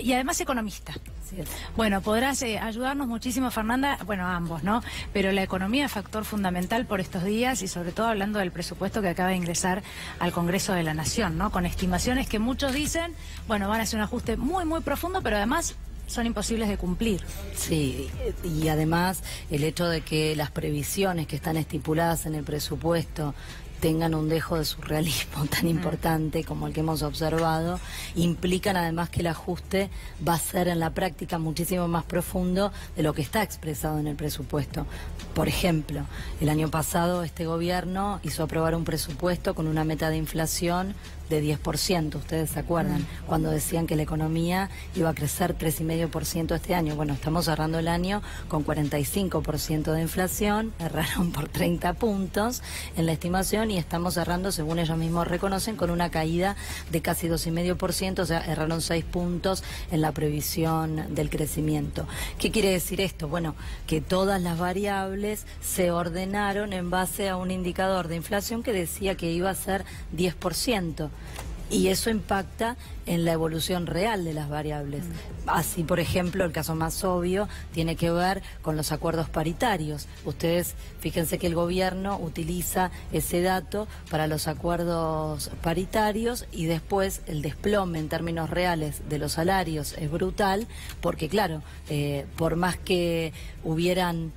y además economista. Sí. Bueno, podrás ayudarnos muchísimo, Fernanda, bueno, ambos, ¿no? Pero la economía es factor fundamental por estos días y sobre todo hablando del presupuesto que acaba de ingresar al Congreso de la Nación, ¿no? Con estimaciones que muchos dicen, bueno, van a ser un ajuste muy, muy profundo, pero además son imposibles de cumplir. Sí, y además el hecho de que las previsiones que están estipuladas en el presupuesto tengan un dejo de surrealismo tan importante como el que hemos observado, implican además que el ajuste va a ser en la práctica muchísimo más profundo de lo que está expresado en el presupuesto. Por ejemplo, el año pasado este gobierno hizo aprobar un presupuesto con una meta de inflación de 10%, ustedes se acuerdan, cuando decían que la economía iba a crecer 3,5% este año. Bueno, estamos cerrando el año con 45% de inflación, erraron por 30 puntos en la estimación y estamos cerrando, según ellos mismos reconocen, con una caída de casi 2,5%, o sea, erraron 6 puntos en la previsión del crecimiento. ¿Qué quiere decir esto? Bueno, que todas las variables se ordenaron en base a un indicador de inflación que decía que iba a ser 10%. Y eso impacta en la evolución real de las variables. Así, por ejemplo, el caso más obvio tiene que ver con los acuerdos paritarios. Ustedes, fíjense que el gobierno utiliza ese dato para los acuerdos paritarios y después el desplome en términos reales de los salarios es brutal, porque claro, por más que hubieran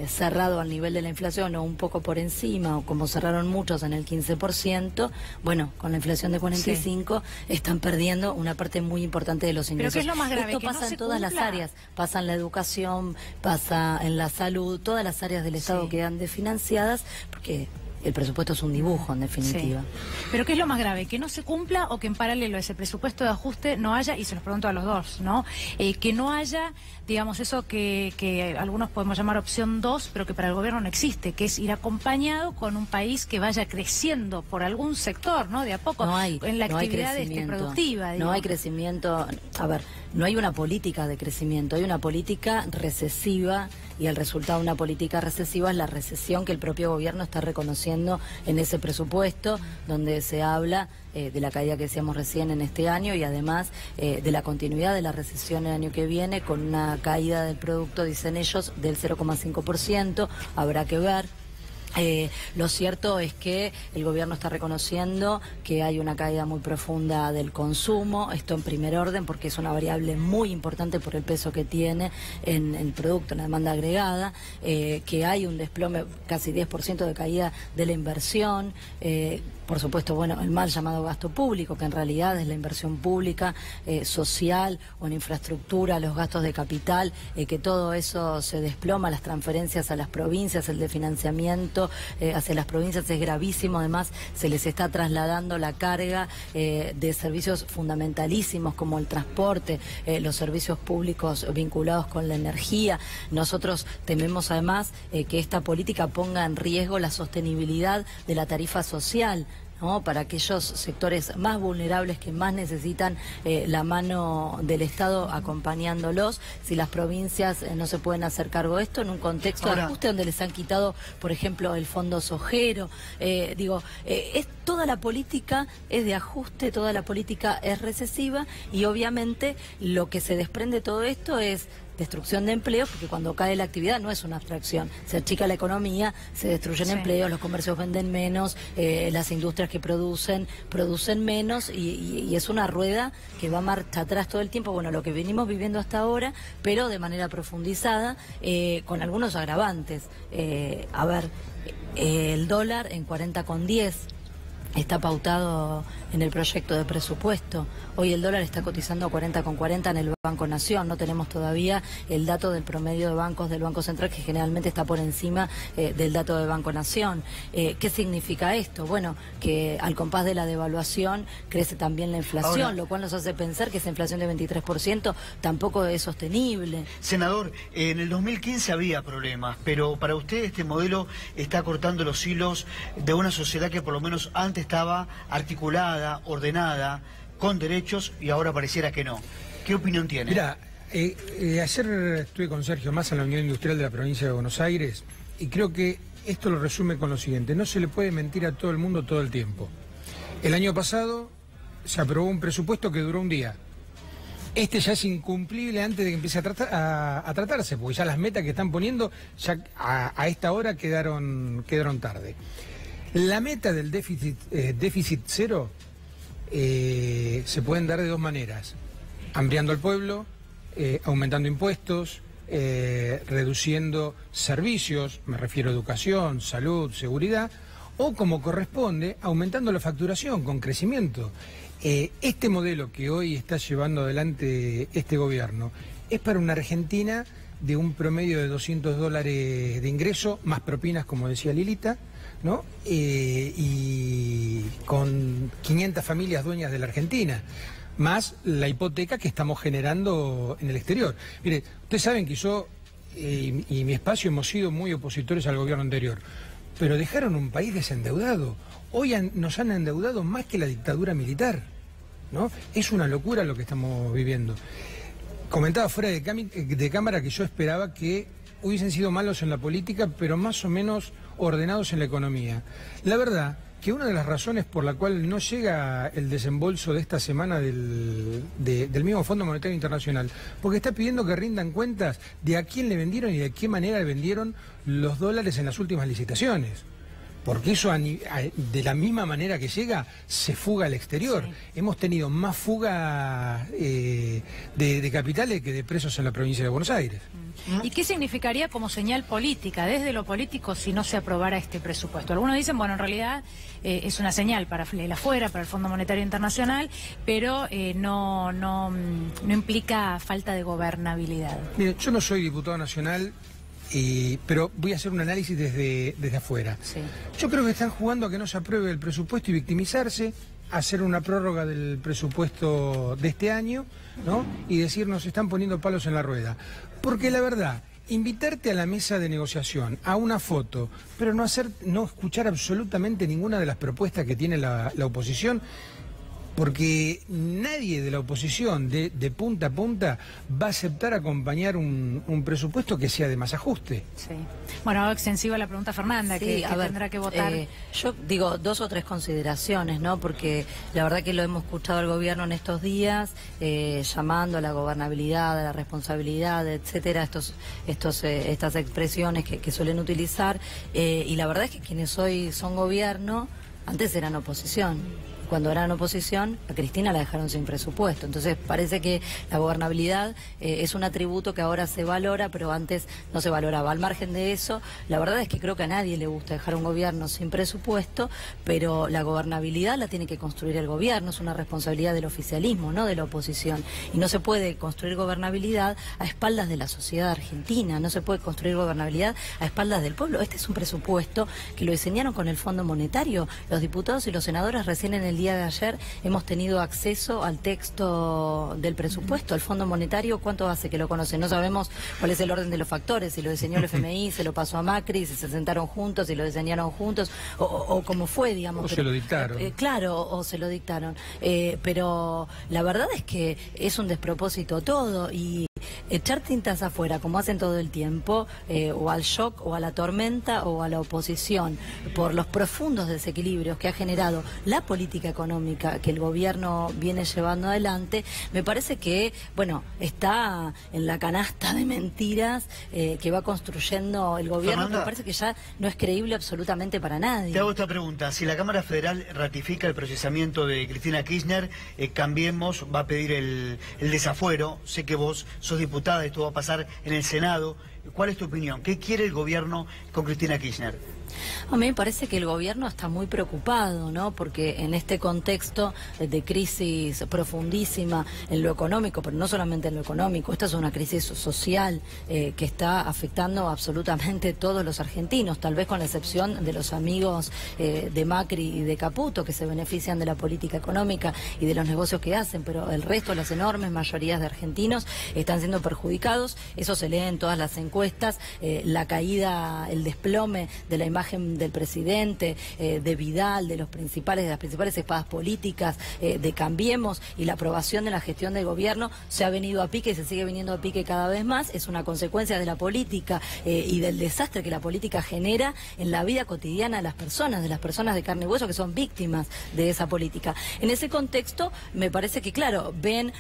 cerrado al nivel de la inflación o un poco por encima, o como cerraron muchos en el 15%, bueno, con la inflación de 45 están perdiendo una parte muy importante de los ingresos. Pero ¿qué es lo más grave? Esto que pasa no en todas las áreas, pasa en la educación, pasa en la salud, todas las áreas del Estado quedan desfinanciadas porque el presupuesto es un dibujo, en definitiva. Sí. Pero ¿qué es lo más grave? ¿Que no se cumpla o que en paralelo a ese presupuesto de ajuste no haya, y se los pregunto a los dos, ¿no? Que no haya, digamos, eso que algunos podemos llamar opción 2, pero que para el gobierno no existe, que es ir acompañado con un país que vaya creciendo por algún sector, ¿no? De a poco, en la actividad productiva. No hay crecimiento, a ver, no hay una política de crecimiento, hay una política recesiva. Y el resultado de una política recesiva es la recesión que el propio gobierno está reconociendo en ese presupuesto, donde se habla de la caída que decíamos recién en este año y además de la continuidad de la recesión el año que viene, con una caída del producto, dicen ellos, del 0,5%, habrá que ver. Lo cierto es que el gobierno está reconociendo que hay una caída muy profunda del consumo, esto en primer orden porque es una variable muy importante por el peso que tiene en el producto, en la demanda agregada, que hay un desplome, casi 10% de caída de la inversión, por supuesto, bueno, el mal llamado gasto público, que en realidad es la inversión pública, social o en infraestructura, los gastos de capital, que todo eso se desploma, las transferencias a las provincias, el de financiamiento hacia las provincias es gravísimo, además se les está trasladando la carga de servicios fundamentalísimos como el transporte, los servicios públicos vinculados con la energía. Nosotros tememos además que esta política ponga en riesgo la sostenibilidad de la tarifa social, ¿no? Para aquellos sectores más vulnerables que más necesitan la mano del Estado acompañándolos, si las provincias no se pueden hacer cargo de esto en un contexto de ajuste donde les han quitado, por ejemplo, el fondo sojero. Toda la política es de ajuste, toda la política es recesiva y obviamente lo que se desprende de todo esto es destrucción de empleos, porque cuando cae la actividad no es una abstracción, se achica la economía, se destruyen empleos, los comercios venden menos, las industrias que producen menos y es una rueda que va marcha atrás todo el tiempo, bueno, lo que venimos viviendo hasta ahora, pero de manera profundizada, con algunos agravantes. El dólar en 40,10 está pautado en el proyecto de presupuesto. Hoy el dólar está cotizando a 40,40 en el Banco Nación. No tenemos todavía el dato del promedio de bancos del Banco Central, que generalmente está por encima del dato del Banco Nación. ¿Qué significa esto? Bueno, que al compás de la devaluación crece también la inflación, ahora, lo cual nos hace pensar que esa inflación de 23% tampoco es sostenible. Senador, en el 2015 había problemas, pero para usted este modelo está cortando los hilos de una sociedad que por lo menos antes estaba articulada, ordenada, con derechos y ahora pareciera que no. ¿Qué opinión tiene? Mira, ayer estuve con Sergio Massa en la Unión Industrial de la Provincia de Buenos Aires y creo que esto lo resume con lo siguiente: no se le puede mentir a todo el mundo todo el tiempo. El año pasado se aprobó un presupuesto que duró un día Este ya es incumplible antes de que empiece a tratarse, porque ya las metas que están poniendo ya a esta hora quedaron tarde. La meta del déficit cero se pueden dar de dos maneras: hambriando al pueblo, aumentando impuestos, reduciendo servicios, me refiero a educación, salud, seguridad, o como corresponde, aumentando la facturación con crecimiento. Este modelo que hoy está llevando adelante este gobierno es para una Argentina de un promedio de $200 de ingreso, más propinas, como decía Lilita, ¿no? Y con 500 familias dueñas de la Argentina, más la hipoteca que estamos generando en el exterior. Mire, ustedes saben que yo y mi espacio hemos sido muy opositores al gobierno anterior, pero dejaron un país desendeudado. Hoy nos han endeudado más que la dictadura militar, ¿no? Es una locura lo que estamos viviendo. Comentaba fuera de cámara que yo esperaba que hubiesen sido malos en la política, pero más o menos ordenados en la economía. La verdad que una de las razones por la cual no llega el desembolso de esta semana del mismo Fondo Monetario Internacional, porque está pidiendo que rindan cuentas de a quién le vendieron y de qué manera le vendieron los dólares en las últimas licitaciones. Porque eso, de la misma manera que llega, se fuga al exterior. Sí. Hemos tenido más fuga de capitales que de presos en la provincia de Buenos Aires. ¿Y qué significaría como señal política, desde lo político, si no se aprobara este presupuesto? Algunos dicen, bueno, en realidad es una señal para el afuera, para el Fondo Monetario Internacional, pero no implica falta de gobernabilidad. Mire, yo no soy diputado nacional, pero voy a hacer un análisis desde afuera. Sí. Yo creo que están jugando a que no se apruebe el presupuesto y victimizarse, hacer una prórroga del presupuesto de este año, ¿no? Y decir, nos están poniendo palos en la rueda. Porque la verdad, invitarte a la mesa de negociación, a una foto, pero no escuchar absolutamente ninguna de las propuestas que tiene la oposición, porque nadie de la oposición, de punta a punta, va a aceptar acompañar un presupuesto que sea de más ajuste. Sí. Bueno, hago extensiva la pregunta a Fernanda, sí, que tendrá que votar. Yo digo 2 o 3 consideraciones, ¿no? Porque la verdad que lo hemos escuchado al gobierno en estos días, llamando a la gobernabilidad, a la responsabilidad, etcétera, estas expresiones que suelen utilizar, y la verdad es que quienes hoy son gobierno, antes eran oposición. Cuando eran oposición, a Cristina la dejaron sin presupuesto. Entonces parece que la gobernabilidad es un atributo que ahora se valora, pero antes no se valoraba. Al margen de eso, la verdad es que creo que a nadie le gusta dejar un gobierno sin presupuesto, pero la gobernabilidad la tiene que construir el gobierno, es una responsabilidad del oficialismo, no de la oposición. Y no se puede construir gobernabilidad a espaldas de la sociedad argentina, no se puede construir gobernabilidad a espaldas del pueblo. Este es un presupuesto que lo diseñaron con el Fondo Monetario. Los diputados y los senadores recién en el día de ayer hemos tenido acceso al texto del presupuesto, al Fondo Monetario. ¿Cuánto hace que lo conocen? No sabemos cuál es el orden de los factores, si lo diseñó el FMI, se lo pasó a Macri, si se sentaron juntos, si lo diseñaron juntos, o cómo fue, digamos. O se lo dictaron. Claro, o se lo dictaron. Pero la verdad es que es un despropósito todo, y echar tintas afuera, como hacen todo el tiempo, o al shock, o a la tormenta, o a la oposición, por los profundos desequilibrios que ha generado la política económica que el gobierno viene llevando adelante, me parece que, bueno, está en la canasta de mentiras que va construyendo el gobierno, Fernanda, que me parece que ya no es creíble absolutamente para nadie. Te hago esta pregunta: si la Cámara Federal ratifica el procesamiento de Cristina Kirchner, Cambiemos va a pedir el desafuero. Sé que vos sos diputada, esto va a pasar en el Senado. ¿Cuál es tu opinión? ¿Qué quiere el gobierno con Cristina Kirchner? A mí me parece que el gobierno está muy preocupado, ¿no? Porque en este contexto de crisis profundísima en lo económico, pero no solamente en lo económico, esta es una crisis social que está afectando absolutamente todos los argentinos, tal vez con la excepción de los amigos de Macri y de Caputo, que se benefician de la política económica y de los negocios que hacen, pero el resto, las enormes mayorías de argentinos, están siendo perjudicados. Eso se lee en todas las encuestas, la caída, el desplome de la imagen imagen del presidente, de Vidal, de las principales espadas políticas, de Cambiemos, y la aprobación de la gestión del gobierno se ha venido a pique y se sigue viniendo a pique cada vez más. Es una consecuencia de la política y del desastre que la política genera en la vida cotidiana de las personas de carne y hueso, que son víctimas de esa política. En ese contexto, me parece que, claro, ven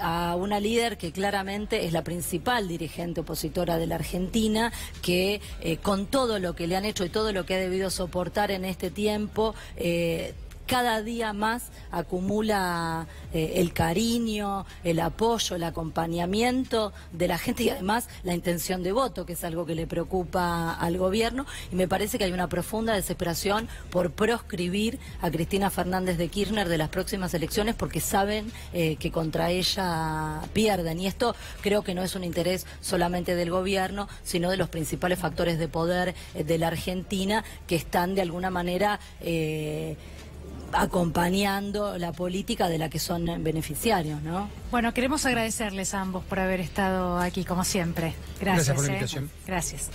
a una líder que claramente es la principal dirigente opositora de la Argentina, que con todo lo que le han hecho y todo lo que ha debido soportar en este tiempo, cada día más acumula el cariño, el apoyo, el acompañamiento de la gente y además la intención de voto, que es algo que le preocupa al gobierno, y me parece que hay una profunda desesperación por proscribir a Cristina Fernández de Kirchner de las próximas elecciones, porque saben que contra ella pierden, y esto creo que no es un interés solamente del gobierno, sino de los principales factores de poder de la Argentina, que están de alguna manera acompañando la política de la que son beneficiarios, ¿no? Bueno, queremos agradecerles a ambos por haber estado aquí, como siempre. Gracias Gracias por la invitación. Gracias.